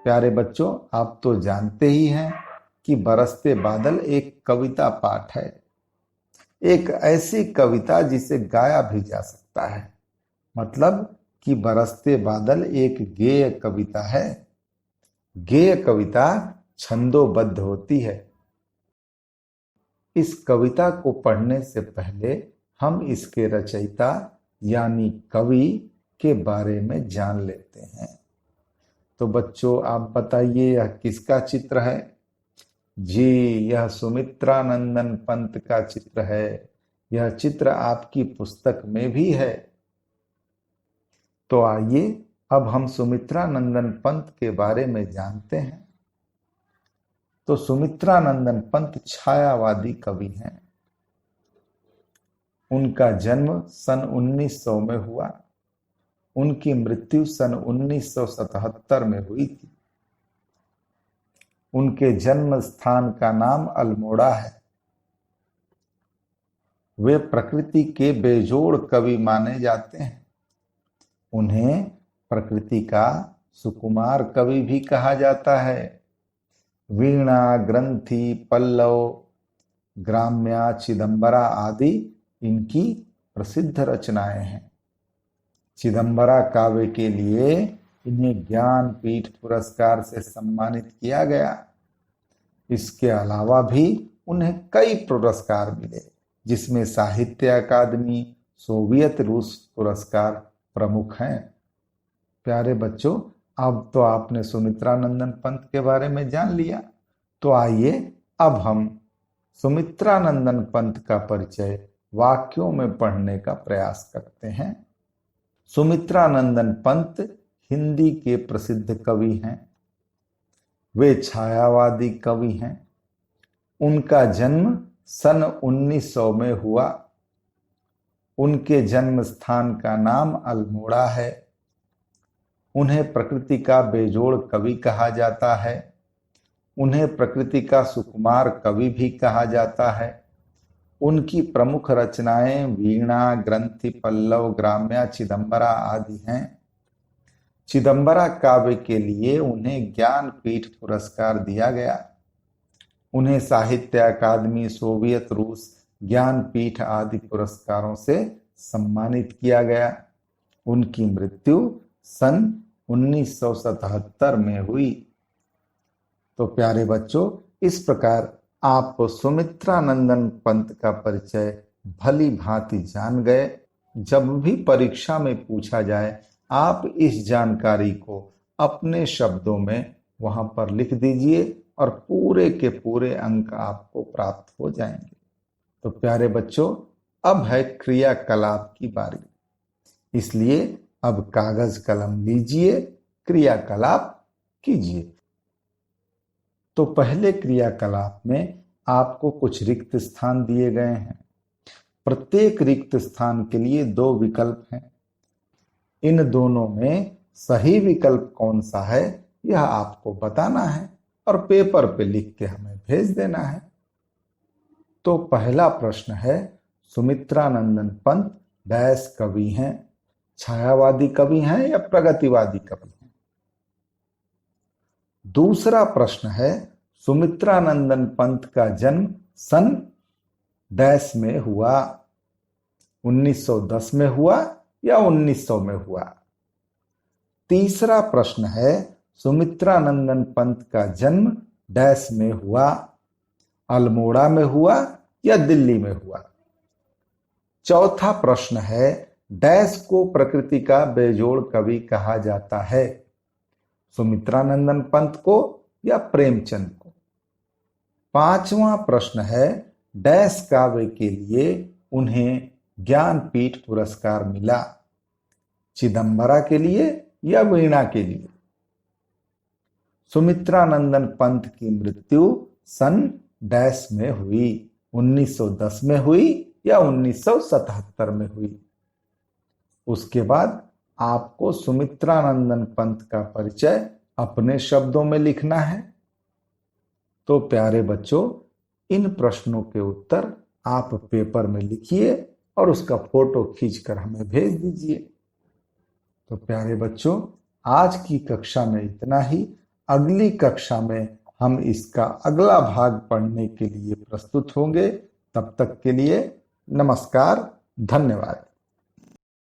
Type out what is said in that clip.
प्यारे बच्चों, आप तो जानते ही हैं कि बरसते बादल एक कविता पाठ है। एक ऐसी कविता जिसे गाया भी जा सकता है। मतलब कि बरसते बादल एक गेय कविता है। गेय कविता छंदोबद्ध होती है। इस कविता को पढ़ने से पहले हम इसके रचयिता यानी कवि के बारे में जान लेते हैं। तो बच्चों, आप बताइए, यह किसका चित्र है? जी, यह सुमित्रानंदन पंत का चित्र है। यह चित्र आपकी पुस्तक में भी है। तो आइए अब हम सुमित्रानंदन पंत के बारे में जानते हैं। तो सुमित्रानंदन पंत छायावादी कवि हैं। उनका जन्म सन 1900 में हुआ। उनकी मृत्यु सन 1977 में हुई थी। उनके जन्म स्थान का नाम अल्मोड़ा है। वे प्रकृति के बेजोड़ कवि माने जाते हैं। उन्हें प्रकृति का सुकुमार कवि भी कहा जाता है। वीणा, ग्रंथि, पल्लव, ग्राम्या, चिदंबरा आदि इनकी प्रसिद्ध रचनाएं हैं। चिदंबरा काव्य के लिए इन्हें ज्ञानपीठ पुरस्कार से सम्मानित किया गया। इसके अलावा भी उन्हें कई पुरस्कार मिले, जिसमें साहित्य अकादमी, सोवियत रूस पुरस्कार प्रमुख हैं। प्यारे बच्चों, अब तो आपने सुमित्रानंदन पंत के बारे में जान लिया। तो आइए अब हम सुमित्रानंदन पंत का परिचय वाक्यों में पढ़ने का प्रयास करते हैं। सुमित्रानंदन पंत हिंदी के प्रसिद्ध कवि हैं। वे छायावादी कवि हैं। उनका जन्म सन 1900 में हुआ। उनके जन्म स्थान का नाम अल्मोड़ा है। उन्हें प्रकृति का बेजोड़ कवि कहा जाता है। उन्हें प्रकृति का सुकुमार कवि भी कहा जाता है। उनकी प्रमुख रचनाएं वीणा, ग्रंथि, पल्लव, ग्राम्या, चिदंबरा आदि हैं। चिदंबरा काव्य के लिए उन्हें ज्ञानपीठ पुरस्कार दिया गया। उन्हें साहित्य अकादमी, सोवियत रूस ज्ञानपीठ आदि पुरस्कारों से सम्मानित किया गया। उनकी मृत्यु सन 1977 में हुई। तो प्यारे बच्चों, इस प्रकार आप सुमित्रानंदन पंत का परिचय भली भांति जान गए। जब भी परीक्षा में पूछा जाए, आप इस जानकारी को अपने शब्दों में वहां पर लिख दीजिए और पूरे के पूरे अंक आपको प्राप्त हो जाएंगे। तो प्यारे बच्चों, अब है क्रियाकलाप की बारी। इसलिए अब कागज कलम लीजिए, क्रियाकलाप कीजिए। तो पहले क्रियाकलाप में आपको कुछ रिक्त स्थान दिए गए हैं। प्रत्येक रिक्त स्थान के लिए 2 विकल्प हैं। इन दोनों में सही विकल्प कौन सा है, यह आपको बताना है और पेपर पे लिख के हमें भेज देना है। तो पहला प्रश्न है, सुमित्रानंदन पंत डैश कवि हैं? छायावादी कवि हैं या प्रगतिवादी कवि हैं? दूसरा प्रश्न है, सुमित्रानंदन पंत का जन्म सन डैश में हुआ? 1910 में हुआ या 1900 में हुआ? तीसरा प्रश्न है, सुमित्रानंदन पंत का जन्म डैश में हुआ? अल्मोड़ा में हुआ या दिल्ली में हुआ? चौथा प्रश्न है, डैश को प्रकृति का बेजोड़ कवि कहा जाता है? सुमित्रानंदन पंत को या प्रेमचंद को? पांचवा प्रश्न है, डैश काव्य के लिए उन्हें ज्ञानपीठ पुरस्कार मिला? चिदंबरा के लिए या वीणा के लिए? सुमित्रानंदन पंत की मृत्यु सन डैश में हुई? 1910 में हुई या 1977 में हुई? उसके बाद आपको सुमित्रानंदन पंत का परिचय अपने शब्दों में लिखना है। तो प्यारे बच्चों, इन प्रश्नों के उत्तर आप पेपर में लिखिए और उसका फोटो खींचकर हमें भेज दीजिए। तो प्यारे बच्चों, आज की कक्षा में इतना ही। अगली कक्षा में हम इसका अगला भाग पढ़ने के लिए प्रस्तुत होंगे। तब तक के लिए नमस्कार, धन्यवाद।